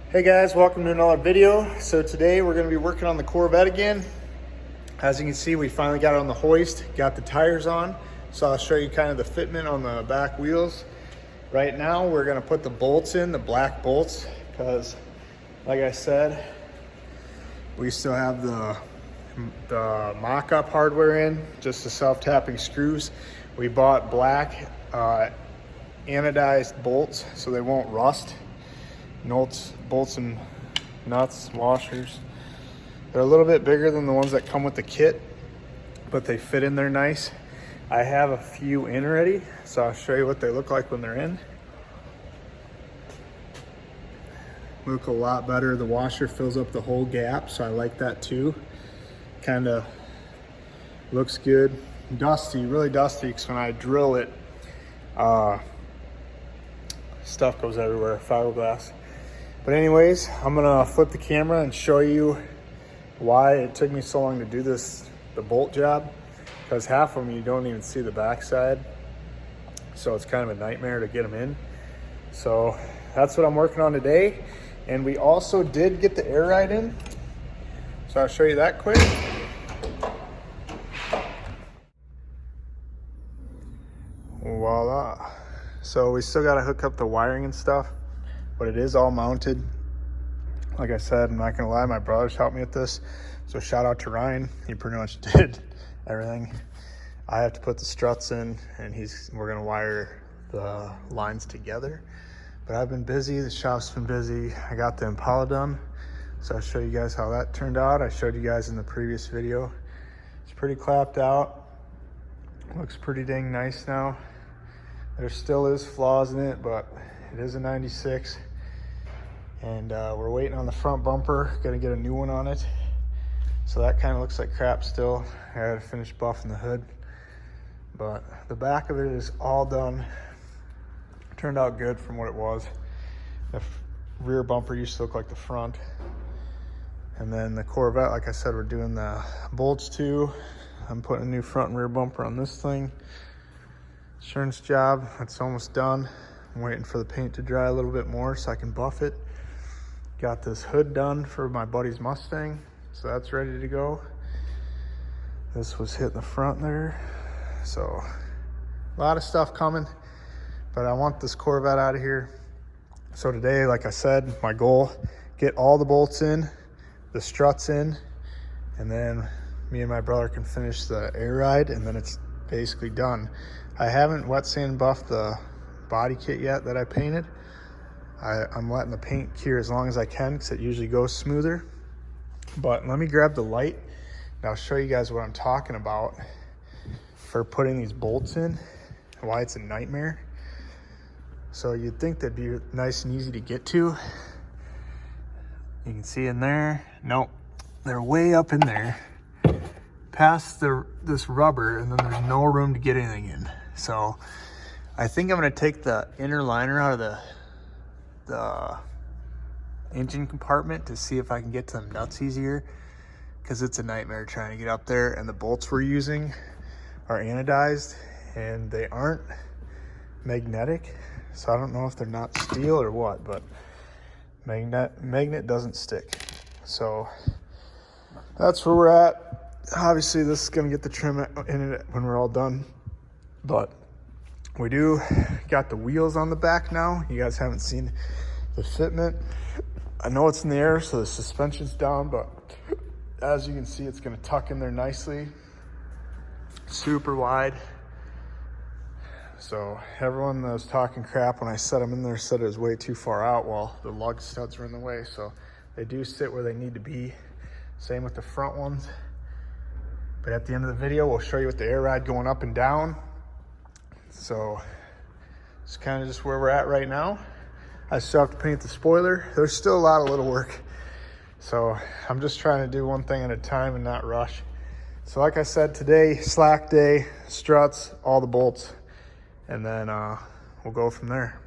Hey guys, welcome to another video. So today we're going to be working on the Corvette again. As you can see, we finally got it on the hoist, got the tires on. So I'll show you kind of the fitment on the back wheels. Right now we're going to put the bolts in, the black bolts, because like I said, we still have the mock-up hardware in, just the self-tapping screws. We bought black anodized bolts so they won't rust. Bolts and nuts, washers. They're a little bit bigger than the ones that come with the kit, but they fit in there nice. I have a few in already, so I'll show you what they look like when they're in. Look a lot better. The washer fills up the whole gap, so I like that too. Kind of looks good. Dusty, really dusty, because when I drill it, stuff goes everywhere, fiberglass. But anyways, I'm gonna flip the camera and show you why it took me so long to do the bolt job, because half of them you don't even see the backside. So it's kind of a nightmare to get them in. So that's what I'm working on today. And we also did get the air ride in. So I'll show you that quick. Voila. So we still gotta hook up the wiring and stuff, but it is all mounted. Like I said, I'm not gonna lie, my brothers helped me with this. So shout out to Ryan, he pretty much did everything. I have to put the struts in and we're gonna wire the lines together. But I've been busy, the shop's been busy. I got the Impala done. So I'll show you guys how that turned out. I showed you guys in the previous video. It's pretty clapped out. Looks pretty dang nice now. There still is flaws in it, but it is a 96. And we're waiting on the front bumper. Gonna get a new one on it. So that kind of looks like crap still. I gotta finish buffing the hood. But the back of it is all done. Turned out good from what it was. The rear bumper used to look like the front. And then the Corvette, like I said, we're doing the bolts too. I'm putting a new front and rear bumper on this thing. Insurance job, it's almost done. I'm waiting for the paint to dry a little bit more so I can buff it. Got this hood done for my buddy's Mustang, so that's ready to go. This was hitting the front there. So a lot of stuff coming, but I want this Corvette out of here. So today, like I said, my goal, get all the bolts in, the struts in, and then me and my brother can finish the air ride, and then it's basically done. I haven't wet sand buffed the body kit yet that I painted. I'm letting the paint cure as long as I can because it usually goes smoother. But let me grab the light and I'll show you guys what I'm talking about for putting these bolts in, why it's a nightmare. So you'd think that'd be nice and easy to get to. You can see in there, nope, they're way up in there past this rubber, and then there's no room to get anything in. So I think I'm gonna take the inner liner out of the engine compartment to see if I can get to them nuts easier, because it's a nightmare trying to get up there. And the bolts we're using are anodized and they aren't magnetic. So I don't know if they're not steel or what, but magnet doesn't stick. So that's where we're at. Obviously this is gonna get the trim in it when we're all done, but we do got the wheels on the back now. You guys haven't seen the fitment. I know it's in the air, so the suspension's down, but as you can see, it's gonna tuck in there nicely. Super wide. So everyone that was talking crap when I set them in there said it was way too far out. Well, the lug studs were in the way, so they do sit where they need to be. Same with the front ones. But at the end of the video, we'll show you with the air ride going up and down. So it's kind of just where we're at right now. I still have to paint the spoiler. There's still a lot of little work. So I'm just trying to do one thing at a time and not rush. So like I said, today, slack day, struts, all the bolts, and then we'll go from there.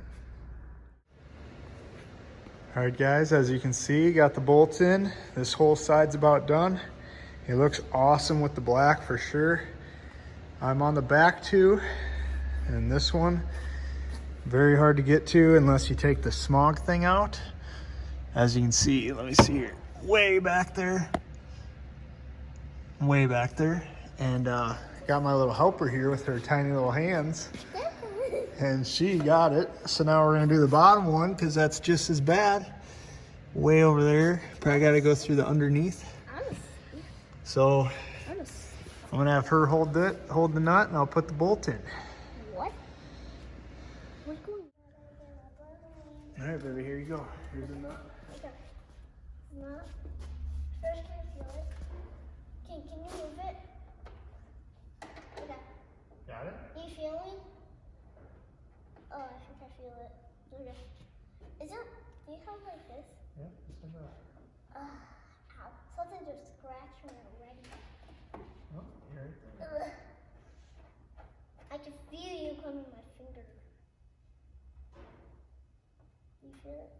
All right guys, as you can see, got the bolts in. This whole side's about done. It looks awesome with the black for sure. I'm on the back too, and this one, very hard to get to unless you take the smog thing out. As you can see, let me see here, way back there, and got my little helper here with her tiny little hands, and she got it. So now we're gonna do the bottom one because that's just as bad. Way over there, probably got to go through the underneath. So I'm gonna have her hold the nut, and I'll put the bolt in. What? All right, baby, here you go. Here's the nut. Okay. Nut. First, can you feel it? Can you move it? Okay. Got it? Are you feeling? Oh, I think I feel it. Okay. Is it? Do you have like this? Yeah, just like that. Ow. Something just scratched me already. Oh, you're right there. I can feel you coming my finger. You feel it?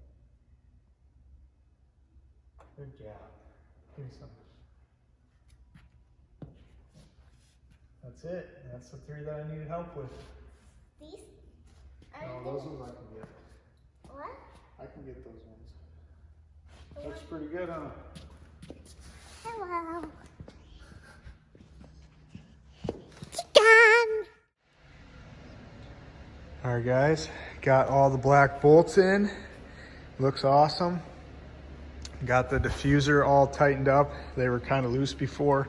Good job. Give me some. That's it. That's the 3 that I needed help with. These? No, those ones I can get. What? I can get those ones. Looks pretty good, huh? Hello. Chicken. All right, guys. Got all the black bolts in. Looks awesome. Got the diffuser all tightened up. They were kind of loose before.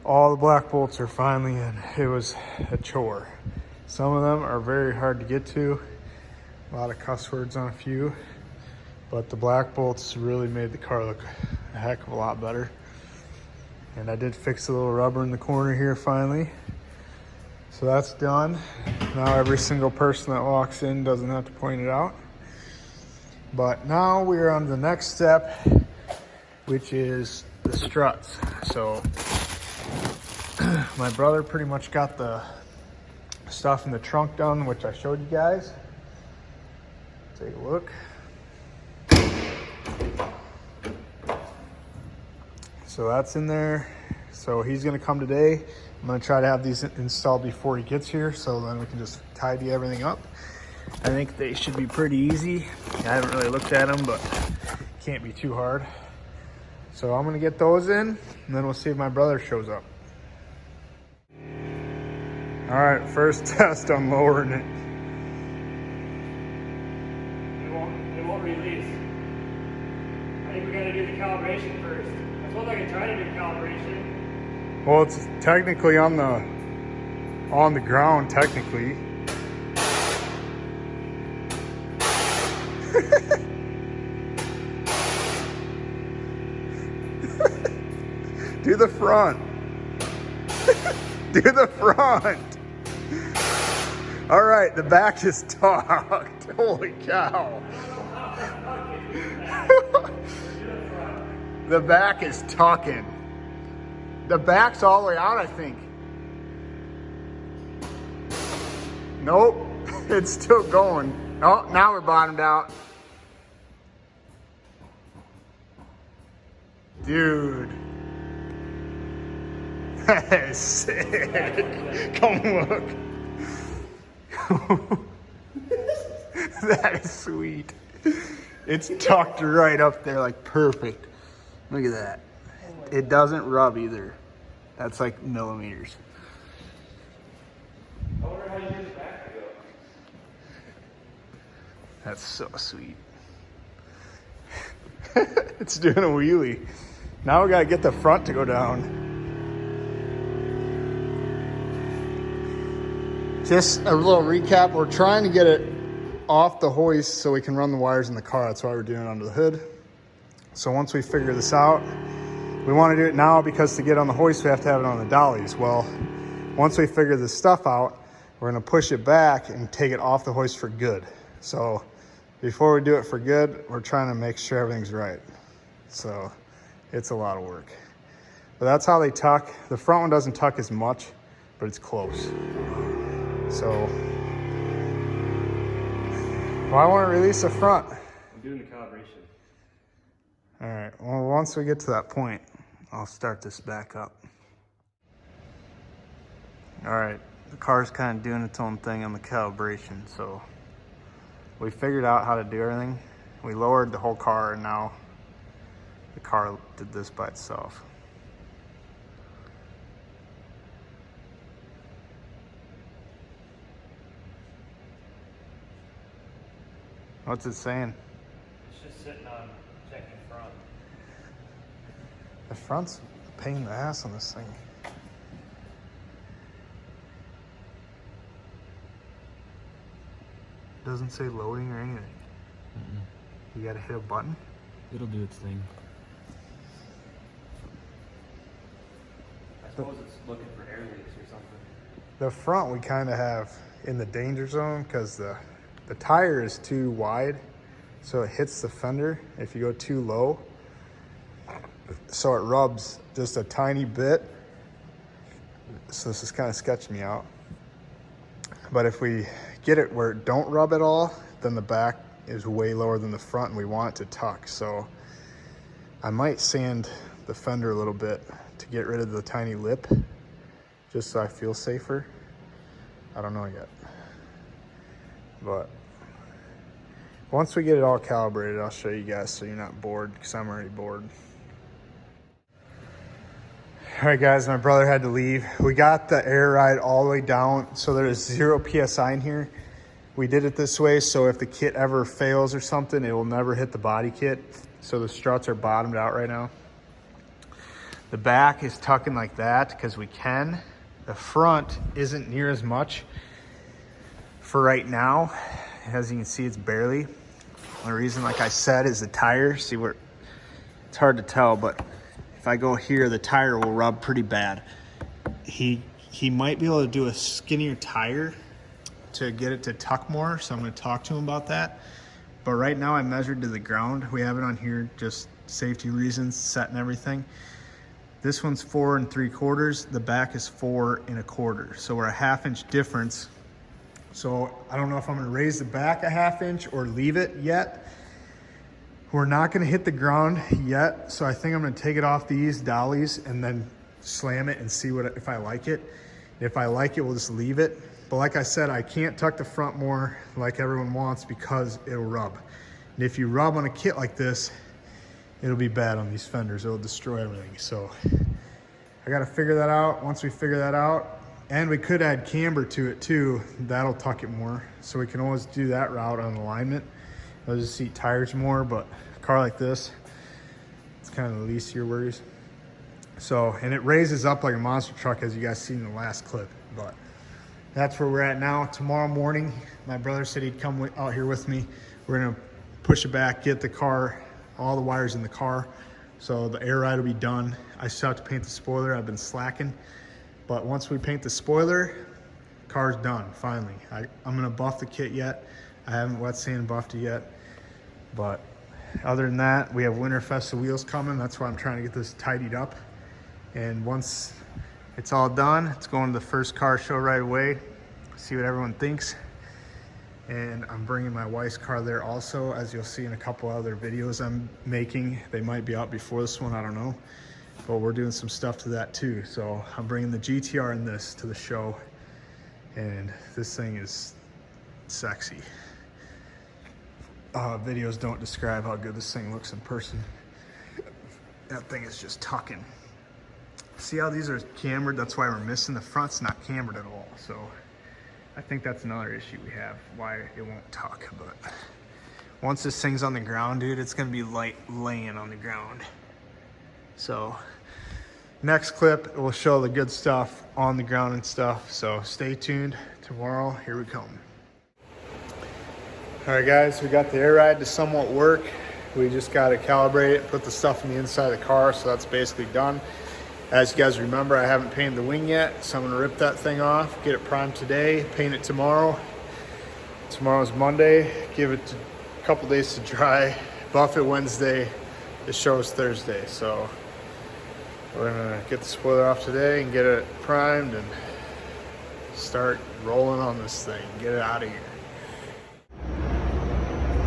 All the black bolts are finally in. It was a chore. Some of them are very hard to get to. A lot of cuss words on a few. But the black bolts really made the car look a heck of a lot better. And I did fix a little rubber in the corner here finally. So that's done. Now every single person that walks in doesn't have to point it out. But now we're on the next step, which is the struts. So my brother pretty much got the stuff in the trunk done, which I showed you guys. Take a look. So that's in there. So he's gonna come today. I'm gonna try to have these installed before he gets here, so then we can just tidy everything up. I think they should be pretty easy. I haven't really looked at them, but can't be too hard. So I'm gonna get those in, and then we'll see if my brother shows up. All right, first test on lowering it. It won't release. I think we gotta do the calibration first. I suppose I can try to do calibration. Well, it's technically on the ground, technically. Do the front. Do the front. All right, the back is tucked. Holy cow. The back is tucking. The back's all the way out, I think. Nope, it's still going. Oh, now we're bottomed out. Dude. That is sick. Come look. That is sweet. It's tucked right up there, like perfect. Look at that. It doesn't rub either. That's like millimeters. I wonder how you get the back to go. That's so sweet. It's doing a wheelie. Now we gotta get the front to go down. Just a little recap. We're trying to get it off the hoist so we can run the wires in the car. That's why we're doing it under the hood. So once we figure this out, we want to do it now because to get on the hoist, we have to have it on the dollies. Well, once we figure this stuff out, we're going to push it back and take it off the hoist for good. So before we do it for good, we're trying to make sure everything's right. So it's a lot of work. But that's how they tuck. The front one doesn't tuck as much, but it's close. So, well, I want to release the front. I'm doing the calibration. All right, well, once we get to that point, I'll start this back up. All right, the car's kind of doing its own thing on the calibration, so we figured out how to do everything. We lowered the whole car, and now the car did this by itself. What's it saying? It's just sitting on checking front. The front's a pain in the ass on this thing. It doesn't say loading or anything. You gotta hit a button. It'll do its thing. I suppose it's looking for air leaks or something. The front we kind of have in the danger zone because the tire is too wide, so it hits the fender if you go too low. So it rubs just a tiny bit. So this is kind of sketching me out. But if we get it where it don't rub at all, then the back is way lower than the front and we want it to tuck. So I might sand the fender a little bit to get rid of the tiny lip, just so I feel safer. I don't know yet. But once we get it all calibrated, I'll show you guys so you're not bored, because I'm already bored. All right, guys, my brother had to leave. We got the air ride all the way down, so there's 0 PSI in here. We did it this way, so if the kit ever fails or something, it will never hit the body kit. So the struts are bottomed out right now. The back is tucking like that because we can. The front isn't near as much for right now. As you can see, it's barely. The reason, like I said, is the tire. See where it's hard to tell, but if I go here, the tire will rub pretty bad. He might be able to do a skinnier tire to get it to tuck more, so I'm going to talk to him about that. But right now I measured to the ground. We have it on here, just safety reasons, set and everything. This one's 4 3/4. The back is 4 1/4. So we're a 1/2 inch difference. So I don't know if I'm going to raise the back a 1/2 inch or leave it yet. We're not going to hit the ground yet, so I think I'm going to take it off these dollies and then slam it and see if I like it. If I like it, we'll just leave it. But like I said, I can't tuck the front more like everyone wants because it'll rub. And if you rub on a kit like this, it'll be bad on these fenders. It'll destroy everything. So I got to figure that out. Once we figure that out, and we could add camber to it too, that'll tuck it more. So we can always do that route on alignment. I'll just seat tires more, but a car like this, it's kind of the least of your worries. So, and it raises up like a monster truck, as you guys seen in the last clip. But that's where we're at now. Tomorrow morning, my brother said he'd come out here with me. We're gonna push it back, get the car, all the wires in the car. So the air ride will be done. I still have to paint the spoiler. I've been slacking. But once we paint the spoiler, car's done, finally. I'm gonna buff the kit yet. I haven't wet sand buffed it yet. But other than that, we have Winterfest wheels coming. That's why I'm trying to get this tidied up. And once it's all done, it's going to the first car show right away. See what everyone thinks. And I'm bringing my wife's car there also, as you'll see in a couple other videos I'm making. They might be out before this one, I don't know. But we're doing some stuff to that too. So I'm bringing the GTR and this to the show. And this thing is sexy. Videos don't describe how good this thing looks in person. That thing is just tucking. See how these are cambered? That's why we're missing. The front's not cambered at all. So I think that's another issue we have, why it won't tuck. But once this thing's on the ground, dude, it's gonna be light laying on the ground. So next clip, it will show the good stuff on the ground and stuff. So stay tuned. Tomorrow, here we come. All right, guys, we got the air ride to somewhat work. We just got to calibrate it, put the stuff in the inside of the car, so that's basically done. As you guys remember, I haven't painted the wing yet, so I'm gonna rip that thing off, get it primed today, paint it tomorrow. Tomorrow's Monday, give it a couple days to dry, buff it Wednesday, the show's Thursday. So we're gonna get the spoiler off today and get it primed and start rolling on this thing, get it out of here.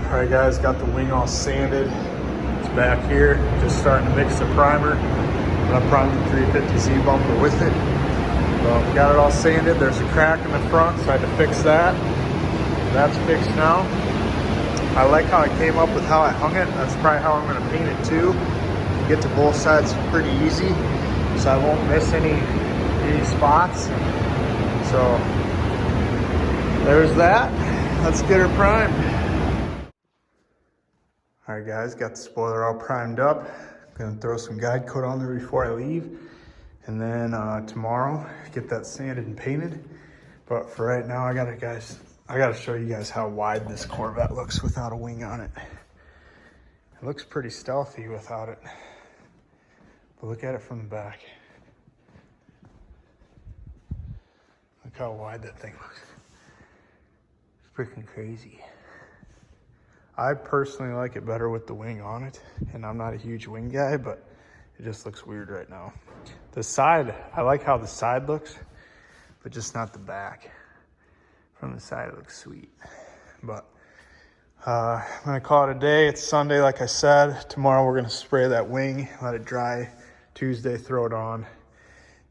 All right, guys, got the wing all sanded. It's back here, just starting to mix the primer. I primed the 350Z bumper with it. Well, we got it all sanded. There's a crack in the front, so I had to fix that. That's fixed now. I like how I came up with how I hung it. That's probably how I'm gonna paint it too. Get to both sides pretty easy, so I won't miss any spots. So there's that. Let's get her primed. All right guys, got the spoiler all primed up. Gonna throw some guide coat on there before I leave. And then tomorrow, get that sanded and painted. But for right now, I gotta show you guys how wide this Corvette looks without a wing on it. It looks pretty stealthy without it. But look at it from the back. Look how wide that thing looks. It's freaking crazy. I personally like it better with the wing on it, and I'm not a huge wing guy, but it just looks weird right now. The side, I like how the side looks, but just not the back. From the side, it looks sweet. But I'm gonna call it a day. It's Sunday, like I said. Tomorrow we're gonna spray that wing, let it dry. Tuesday, throw it on.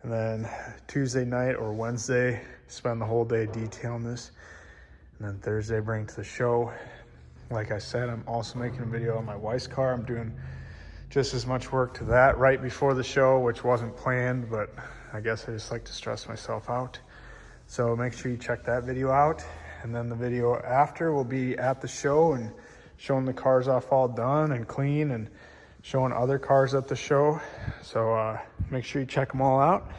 And then Tuesday night or Wednesday, spend the whole day detailing this. And then Thursday, bring it to the show. Like I said, I'm also making a video on my wife's car. I'm doing just as much work to that right before the show, which wasn't planned, but I guess I just like to stress myself out. So make sure you check that video out. And then the video after will be at the show and showing the cars off all done and clean and showing other cars at the show. So make sure you check them all out.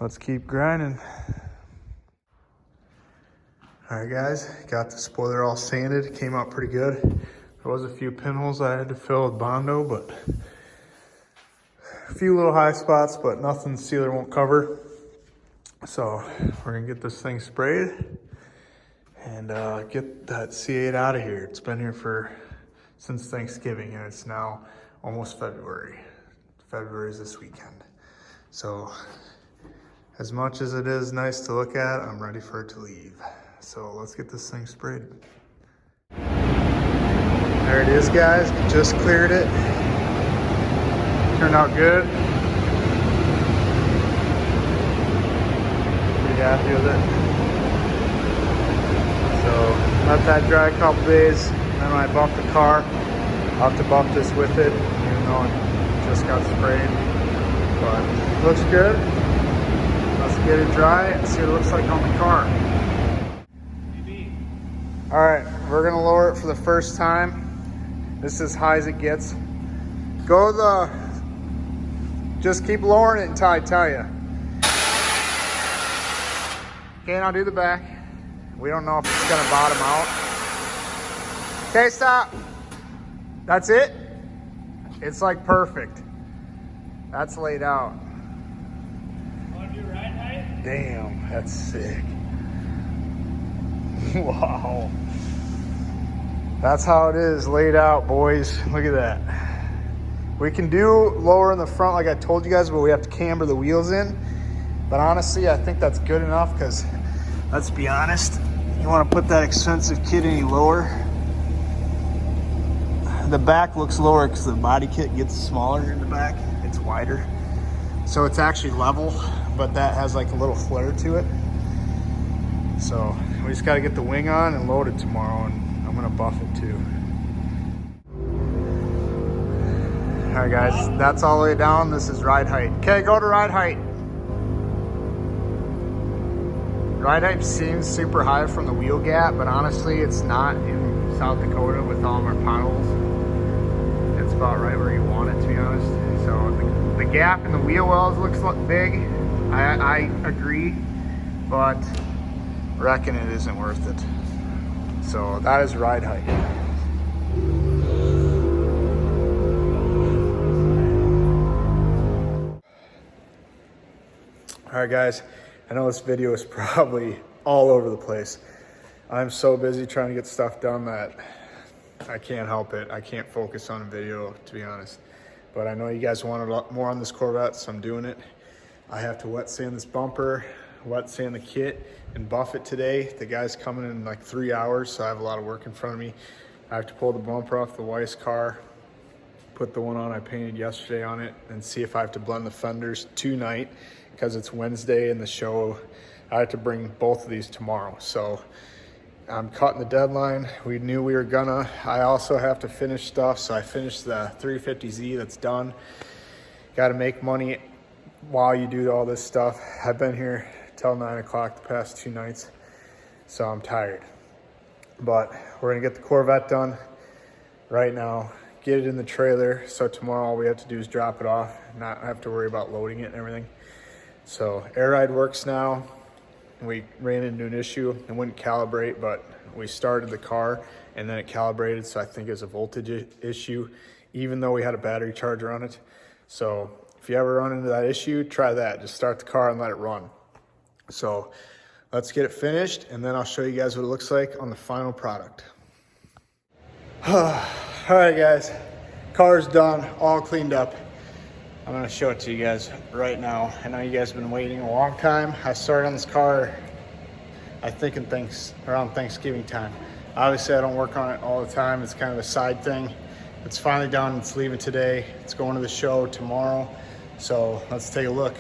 Let's keep grinding. All right guys, got the spoiler all sanded. Came out pretty good. There was a few pinholes I had to fill with Bondo, but a few little high spots, but nothing the sealer won't cover. So we're gonna get this thing sprayed and get that C8 out of here. It's been here since Thanksgiving, and it's now almost February. February is this weekend. So as much as it is nice to look at, I'm ready for it to leave. So let's get this thing sprayed. There it is, guys. Just cleared it. Turned out good. Pretty happy with it. So let that dry a couple days. Then when I buff the car, I'll have to buff this with it, even though it just got sprayed. But it looks good. Let's get it dry and see what it looks like on the car. All right, we're gonna lower it for the first time. This is as high as it gets. Just keep lowering it until I tell you. Okay, now do the back. We don't know if it's gonna bottom out. Okay, stop. That's it? It's like perfect. That's laid out. Want to do ride height? Damn, that's sick. Wow. That's how it is laid out, boys. Look at that. We can do lower in the front like I told you guys, but we have to camber the wheels in. But honestly, I think that's good enough because, let's be honest, you want to put that expensive kit any lower. The back looks lower because the body kit gets smaller in the back. It's wider. So it's actually level, but that has like a little flare to it. So we just got to get the wing on and load it tomorrow, and I'm going to buff it too. All right, guys, that's all the way down. This is ride height. Okay, go to ride height. Ride height seems super high from the wheel gap, but honestly, it's not in South Dakota with all of our potholes. It's about right where you want it, to be honest. So the gap in the wheel wells looks big. I agree, but reckon it isn't worth it. So that is ride height. All right, guys, I know this video is probably all over the place. I'm so busy trying to get stuff done that I can't help it. I can't focus on a video, to be honest. But I know you guys wanted a lot more on this Corvette, so I'm doing it. I have to wet sand this bumper, wet sand the kit, and buff it today. The guy's coming in like 3 hours, so I have a lot of work in front of me. I have to pull the bumper off the wife's car, put the one on I painted yesterday on it, and see if I have to blend the fenders tonight because it's Wednesday and the show. I have to bring both of these tomorrow. So I'm cutting the deadline. We knew we were gonna. I also have to finish stuff, so I finished the 350Z that's done. Got to make money while you do all this stuff. I've been here till 9 o'clock the past 2 nights, so I'm tired. But we're gonna get the Corvette done right now, get it in the trailer, so tomorrow all we have to do is drop it off, not have to worry about loading it and everything. So air ride works now. We ran into an issue and wouldn't calibrate, but we started the car and then it calibrated, so I think it's a voltage issue, even though we had a battery charger on it. So if you ever run into that issue, try that. Just start the car and let it run. So let's get it finished, and then I'll show you guys what it looks like on the final product. All right, guys, car's done, all cleaned up. I'm gonna show it to you guys right now. I know you guys have been waiting a long time. I started on this car, I think around Thanksgiving time. Obviously, I don't work on it all the time. It's kind of a side thing. It's finally done, it's leaving today. It's going to the show tomorrow. So let's take a look.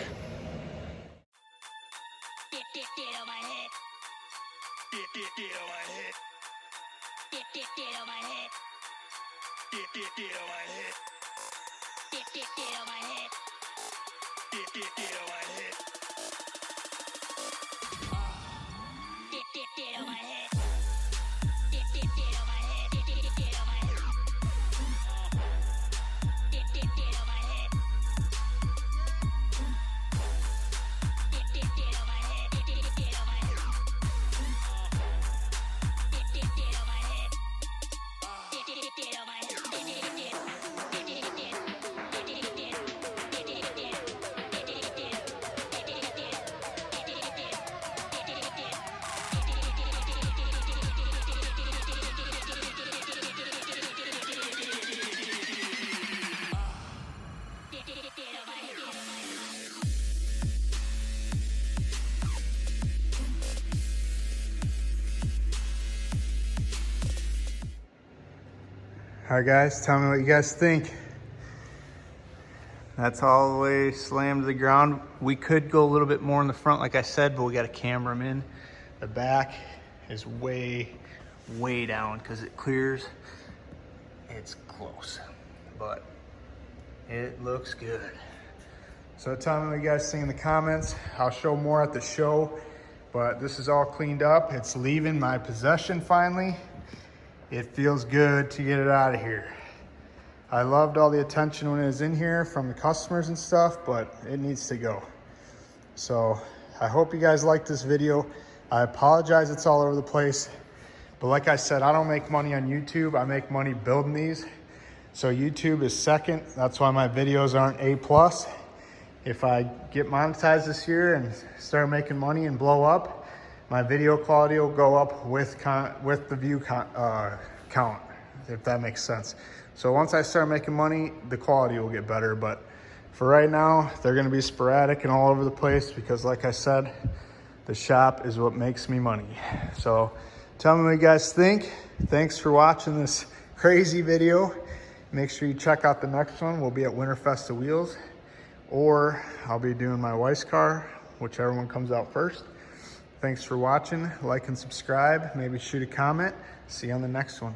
All right, guys, tell me what you guys think. That's all the way slammed to the ground. We could go a little bit more in the front, like I said, but we got to camera them in. The back is way down because it clears. It's close, but it looks good. So tell me what you guys think in the comments. I'll show more at the show, but this is all cleaned up. It's leaving my possession finally. It feels good to get it out of here. I loved all the attention when it was in here from the customers and stuff, but it needs to go. So I hope you guys liked this video. I apologize it's all over the place, but like I said, I don't make money on YouTube. I make money building these. So YouTube is second. That's why my videos aren't A+. If I get monetized this year and start making money and blow up, my video quality will go up with the view count, if that makes sense. So once I start making money, the quality will get better. But for right now, they're gonna be sporadic and all over the place because like I said, the shop is what makes me money. So tell me what you guys think. Thanks for watching this crazy video. Make sure you check out the next one. We'll be at Winterfest of Wheels, or I'll be doing my wife's car, whichever one comes out first. Thanks for watching. Like and subscribe. Maybe shoot a comment. See you on the next one.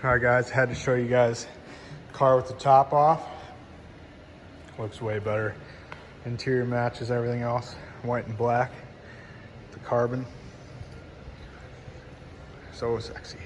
All right, guys, had to show you guys car with the top off. Looks way better. Interior matches everything else. White and black. The carbon. So sexy.